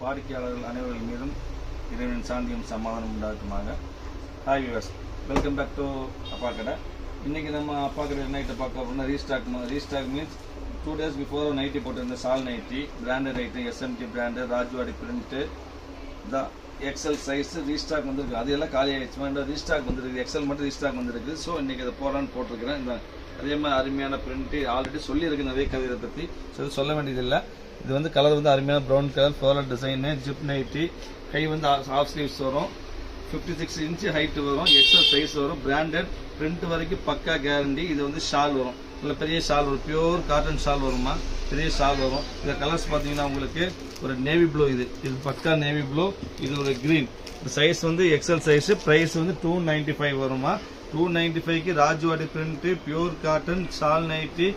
வாடிக்கையாளர்கள் அனைவர்கள் மீதும் இறைவனின் சாந்தியும் சமாதானம் உண்டாக்குமாக. Hi viewers, welcome back to Appa Kadai. இன்றைக்கி நம்ம அப்பா கடை நைட்டை பார்க்க அப்படின்னா restock means 2 days before nighty போட்டிருந்த shawl nighty branded item, SMT brand, Rajwadi print தான் எக்ஸல் சைஸ் ரீஸ்டாக் வந்துருக்கு. அது எல்லாம் காலி ஆகிடுச்சு. ரீஸ்டாக் வந்துருக்கு, எக்ஸல் மட்டும் ரீஸ்டாக் வந்துருக்கு. ஸோ இன்றைக்கி அதை போடலான்னு போட்டிருக்கிறேன். இந்த அதே மாதிரி அருமையான பிரிண்ட்டு ஆல்ரெடி சொல்லியிருக்கு நிறைய கவிதை பற்றி. ஸோ சொல்ல வேண்டியதில்லை. இது வந்து கலர் வந்து அருமையான brown colour, floral design, zip nighty, கை வந்து ஆஃப் ஸ்லீவ்ஸ் வரும், 56 inch ஹைட்டு வரும், எக்ஸல் சைஸ் வரும், பிராண்டட் பிரிண்ட் வரைக்கும் பக்கா கேரண்டி. இது வந்து ஷால் வரும், இல்லை பெரிய ஷால் வரும், பியூர் காட்டன் ஷால் வருமா, பெரிய ஷால் வரும். இந்த கலர்ஸ் பார்த்தீங்கன்னா உங்களுக்கு ஒரு நேவி ப்ளூ, இது பக்கா நேவி ப்ளூ, இது ஒரு க்ரீன். இந்த சைஸ் வந்து எக்ஸல் சைஸு, ப்ரைஸ் வந்து 295 வருமா. 295க்கு Rajwadi print, pure cotton shawl nighty,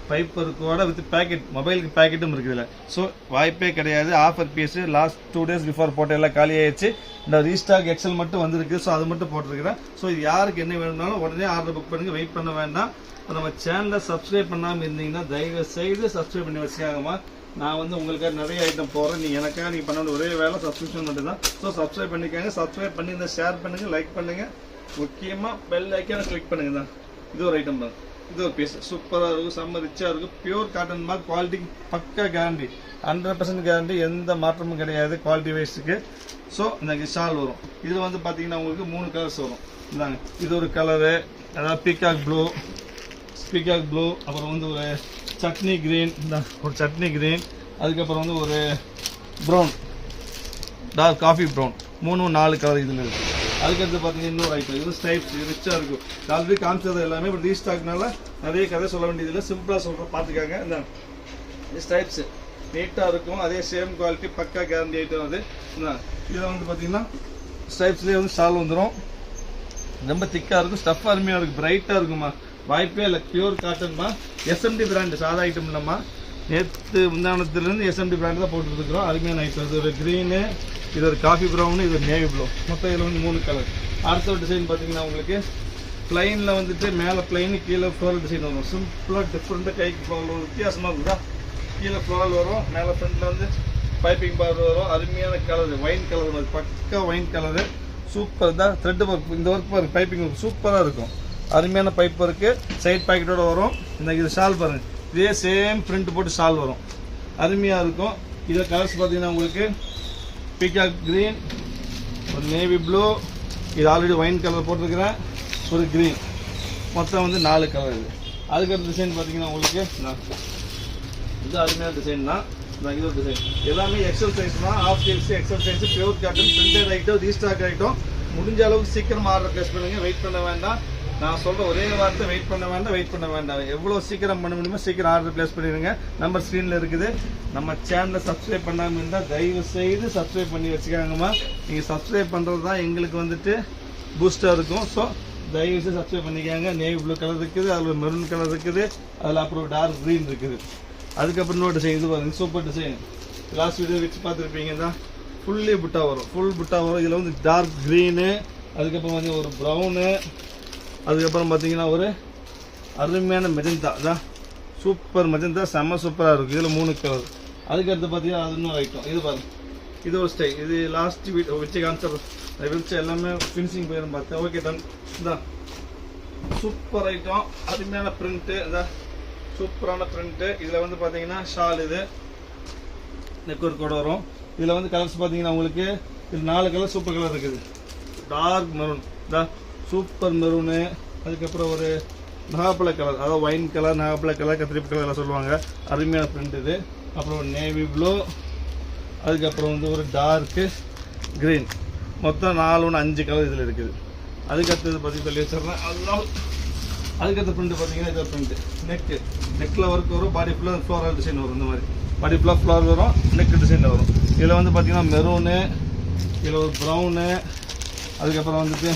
pipe ஒர்க்கோட வித் பேக்கெட், மொபைலுக்கு பேக்கெட்டும் இருக்குது இல்லை. ஸோ வாய்ப்பே கிடையாது. Offer piece last 2 days before போட்ட எல்லாம் காலி ஆயிடுச்சு. இந்த ரீஸ்டாக் எக்ஸல் மட்டும் வந்திருக்கு. ஸோ அது மட்டும் போட்டிருக்கிறேன். ஸோ இது யாருக்கு என்ன வேணும்னாலும் உடனே ஆர்டர் புக் பண்ணுங்க, வெயிட் பண்ண வேண்டாம். நம்ம சேனலை சப்ஸ்கிரைப் பண்ணாமல் இருந்தீங்கன்னா தயவு செய்து சப்ஸ்கிரைப் பண்ணி வச்சுக்காங்கம்மா. நான் வந்து உங்களுக்காக நிறைய ஐட்டம் போடுறேன். நீங்கள் எனக்காக நீங்கள் பண்ண வேண்டிய ஒரே வேலை சப்ஸ்கிரிப்ஷன் மட்டும் தான். ஸோ சப்ஸ்கிரைப் பண்ணிக்காங்க. சப்ஸ்கிரைப் பண்ணி இந்த ஷேர் பண்ணுங்கள், லைக் பண்ணுங்கள், முக்கியமாக பெல் ஐக்கான கிளிக் பண்ணுங்க தான். இது ஒரு ஐட்டம் தான். இது ஒரு பீஸ் சூப்பராக இருக்கும், செம்ம ரிச்சாக இருக்கும். பியூர் காட்டன் மாதிரி குவாலிட்டி பக்கா கேரண்டி, 100% கேரண்டி, எந்த மாற்றமும் கிடையாது குவாலிட்டி வைஸுக்கு. ஸோ இந்த ஷால் வரும். இதில் வந்து பார்த்தீங்கன்னா உங்களுக்கு 3 கலர்ஸ் வரும். இந்தாங்க, இது ஒரு கலரு, அதாவது பீகாக் ப்ளூ, அப்புறம் வந்து ஒரு சட்னி க்ரீன், ஒரு சட்னி க்ரீன், அதுக்கப்புறம் வந்து ஒரு brown, dark coffee brown, 3-4 colour இதில் இருக்குது. அதுக்கடுத்து பார்த்தீங்கன்னா இன்னொரு ஐட்டம், இது ஸ்டைப்ஸ், இது ரிச்சாக இருக்கும். ஆல்ரெடி காமிச்சது எல்லாமே இப்போ ரீஸ்டாக்னால நிறைய கதை சொல்ல வேண்டியதில்லை, சிம்பிளாக சொல்கிறோம், பார்த்துக்காங்க. இந்த ஸ்டைப்ஸ் நீட்டாக இருக்கும், அதே சேம் குவாலிட்டி பக்கா கேரண்டி ஐட்டம். அது இதில் வந்து பார்த்தீங்கன்னா ஸ்டைப்ஸ்லேயே வந்து ஷால் வந்துடும், ரொம்ப திக்காக இருக்கும், ஸ்டஃப் அருமையாக இருக்கும், பிரைட்டாக இருக்குமா, வாய்ப்பே இல்லை. பியூர் காட்டன்மா, எஸ்எம்டி பிராண்டு, சாதா ஐட்டம் இல்லைம்மா. நேற்று முந்தானத்துலேருந்து எஸ்எம்டி பிராண்டு தான் போட்டுருக்குறோம். அருமையான ஐட்டம். இது ஒரு க்ரீனு, இது ஒரு காஃபி ப்ரௌனு, இது ஒரு நேவி ப்ளூ. மொத்தம் இதில் வந்து 3 கலர். அடுத்த டிசைன் பார்த்தீங்கன்னா உங்களுக்கு பிளைனில் வந்துட்டு மேலே பிளைனு, கீழே ஃப்ளோரல் டிசைன் வரும். சிம்பிளாக டிஃப்ரெண்ட்டாக கைக்கு ஃப்ளோரல் வித்தியாசமாக இருக்குதா. கீழே ஃப்ளோரல் வரும், மேலே ஃப்ரண்ட்டில் வந்து பைப்பிங் பார்டர் வரும். அருமையான கலர், ஒயின் கலர் மாதிரி பக்கா ஒயின் கலரு, சூப்பர் தான். த்ரெட் ஒர்க், இந்த ஒர்க் பாருங்க, பைப்பிங் ஒர்க் சூப்பராக இருக்கும். அருமையான பைப் ஒர்க்கு, சைட் பாக்கெட்டோட வரும். இந்த இது ஷால் பாருங்கள், இதே சேம் பிரிண்ட் போட்டு ஷால் வரும், அருமையாக இருக்கும். இதில் கலர்ஸ் பார்த்தீங்கன்னா உங்களுக்கு பீகாக் கிரீன், ஒரு நேவி ப்ளூ, இது ஆல்ரெடி ஒயின் கலர் போட்டிருக்கிறேன், ஒரு க்ரீன், மொத்தம் வந்து 4 கலர். இது அதுக்கடுத்த டிசைன் பார்த்தீங்கன்னா உங்களுக்கு இது அருமையான டிசைன் தான். இது ஒரு டிசைன் எல்லாமே எக்ஸல் சைஸ் தான், half sleeves, XL size, pure cotton, printed item, restock item. முடிஞ்ச அளவுக்கு சீக்கிரம் ஆர்டர் ப்ளேஸ் பண்ணுங்கள், வெயிட் பண்ண வேண்டாம். நான் சொல்கிற ஒரே வார்த்தை, வெயிட் பண்ண வேண்டாம். எவ்வளோ சீக்கிரம் பண்ண முடியுமோ சீக்கிரம் ஆர்டர் ப்ளேஸ் பண்ணிடுங்க. நம்பர் ஸ்க்ரீனில் இருக்குது. நம்ம சேனலை சப்ஸ்கிரைப் பண்ணாமல் இருந்தால் தயவு செய்து சப்ஸ்கிரைப் பண்ணி வச்சுக்காங்கம்மா. நீங்கள் சப்ஸ்கிரைப் பண்ணுறது தான் எங்களுக்கு வந்துட்டு பூஸ்டாக இருக்கும். ஸோ தயவு செய்து சப்ஸ்கிரைப் பண்ணிக்காங்க. நேவி ப்ளூ கலர் இருக்குது, அதில் மெரூன் கலர் இருக்குது, அதில் அப்புறம் டார்க் க்ரீன் இருக்குது. அதுக்கப்புறம் இன்னொரு டிசைன், இது பாருங்க, சூப்பர் டிசைன். லாஸ்ட் வீடியோ வச்சு பார்த்துருப்பீங்க தான். ஃபுல்லி புட்டா வரும், ஃபுல் புட்டா வரும். இதில் வந்து டார்க் க்ரீனு, அதுக்கப்புறம் வந்து ஒரு ப்ரௌனு, அதுக்கப்புறம் பார்த்தீங்கன்னா ஒரு அருமையான மெஜந்தா தான், சூப்பர் மெஜந்தா, செம்ம சூப்பராக இருக்கும். இதில் 3 கலர். அதுக்கடுத்து பார்த்தீங்கன்னா அது இன்னொரு ஐட்டம். இது பாருங்க, இது ஒரு ஸ்டைல். இது லாஸ்ட் வீடியோ வச்சு காமிச்சர் வச்சு எல்லாமே ஃபினிஷிங் போயிடும் பார்த்தேன். ஓகே டன் தான். சூப்பர் ஐட்டம், அருமையான பிரிண்ட்டு, இதான் சூப்பரான பிரிண்ட்டு. இதில் வந்து பார்த்தீங்கன்னா ஷால், இது நெக்ஒர்க் கூட வரும். இதில் வந்து கலர்ஸ் பார்த்தீங்கன்னா உங்களுக்கு இது 4 கலர் சூப்பர் கலர் இருக்குது. டார்க் மெரூன் தான், சூப்பர் மெரூனு, அதுக்கப்புறம் ஒரு நகாப்பழ கலர், அதாவது ஒயின் கலர், நகாப்பழ கலர், கத்திரிப்பு கலர் எல்லாம் சொல்லுவாங்க, அருமையான பிரிண்ட் இது. அப்புறம் நேவி ப்ளூ, அதுக்கப்புறம் வந்து ஒரு டார்க்கு க்ரீன், மொத்தம் 4-5 கலர் இதில் இருக்குது. அதுக்கடுத்தது பற்றி சொல்லி வச்சிடறேன். அதுக்கடுத்த பிரிண்ட் பார்த்தீங்கன்னா இது பிரிண்ட்டு, நெக்கில் ஒர்க் வரும், பாடி ஃபுல்லாக ஃப்ளோரல் டிசைன் வரும். இந்த மாதிரி பாடி ஃபுல்லாக ஃப்ளவர் வரும், நெக் டிசைனில் வரும். இதில் வந்து பார்த்தீங்கன்னா மெரூனு, இதில் ஒரு ப்ரௌனு, அதுக்கப்புறம் வந்துட்டு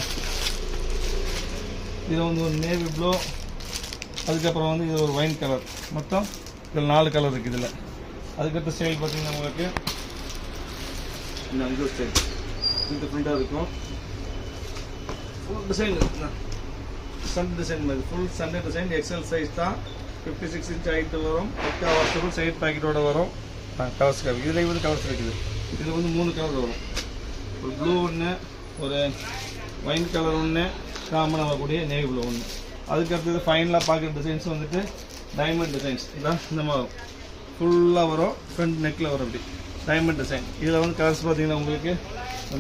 இதில் வந்து ஒரு நேவி ப்ளூ, அதுக்கப்புறம் வந்து இது ஒரு ஒயின் கலர். மொத்தம் இதில் 4 கலர் இருக்குது. இதில் அதுக்கடுத்த ஸ்டைல் பார்த்தீங்கன்னா உங்களுக்கு இந்த ஸ்டைல் டிஃப்ரெண்ட்டாக இருக்கும். ஃபுல் டிசைன் சன் டிசைன் மாதிரி, full sun design, XL size தான், 56 inch ஹைட்டு வரும், பக்கா வாஷபிள், சைட் பாக்கெட்டோட வரும். கலர்ஸ் இதில் வந்து கலர்ஸ் இருக்குது. இதில் வந்து 3 கலர் வரும். ஒரு ப்ளூ ஒன்று, ஒரு ஒயின் கலர் ஒன்று, காமனாக வரக்கூடிய நேவி ப்ளூ ஒன்று. அதுக்கடுத்தது ஃபைனலாக பார்க்குற டிசைன்ஸ் வந்துட்டு டைமண்ட் டிசைன்ஸ். இதான் இந்த மாதிரி ஃபுல்லாக வரும், ஃப்ரண்ட் நெக்கில் வரும் அப்படி டைமண்ட் டிசைன். இதில் வந்து கலர்ஸ் பார்த்தீங்கன்னா உங்களுக்கு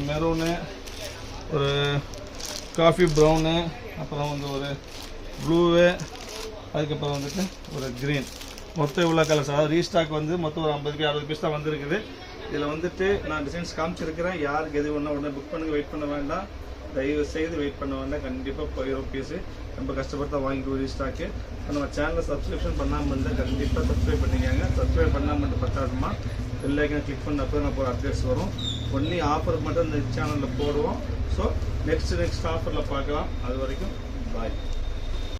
மெரூனு, ஒரு காஃபி ப்ரௌனு, அப்புறம் வந்து ஒரு ப்ளூவு, அதுக்கப்புறம் வந்துட்டு ஒரு க்ரீன். மொத்தம் இவ்வளோ கலர்ஸ். அதாவது ரீஸ்டாக் வந்து மொத்தம் ஒரு 50-60 பீஸ் தான் வந்துருக்குது. இதில் வந்துட்டு நான் டிசைன்ஸ் காமிச்சிருக்கிறேன். யாருக்கு எது வேணால் உடனே புக் பண்ணுங்க, வெயிட் பண்ண வேண்டாம். தயவு செய்து வெயிட் பண்ண வேண்டாம். கண்டிப்பாக போயிடும் பீஸு. ரொம்ப கஷ்டப்பட்டு தான் வாங்கிட்டு ரீஸ்டாக்கு. நம்ம சேனலை சப்ஸ்கிரிப்ஷன் பண்ணாமல் இருந்தால் கண்டிப்பாக சப்ஸ்கிரைப் பண்ணிக்கோங்க. சப்ஸ்கிரைப் பண்ணாமல் மட்டும் பத்தாதுமா, பெல் ஐக்கனை கிளிக் பண்ணப்போ தான் போகிற அப்டேட்ஸ் வரும். ஒன்லி ஆஃபர் மட்டும் இந்த சேனலில் போடுவோம். ஸோ நெக்ஸ்ட் ஆஃபரில் பார்க்கலாம். அது வரைக்கும் பாய்.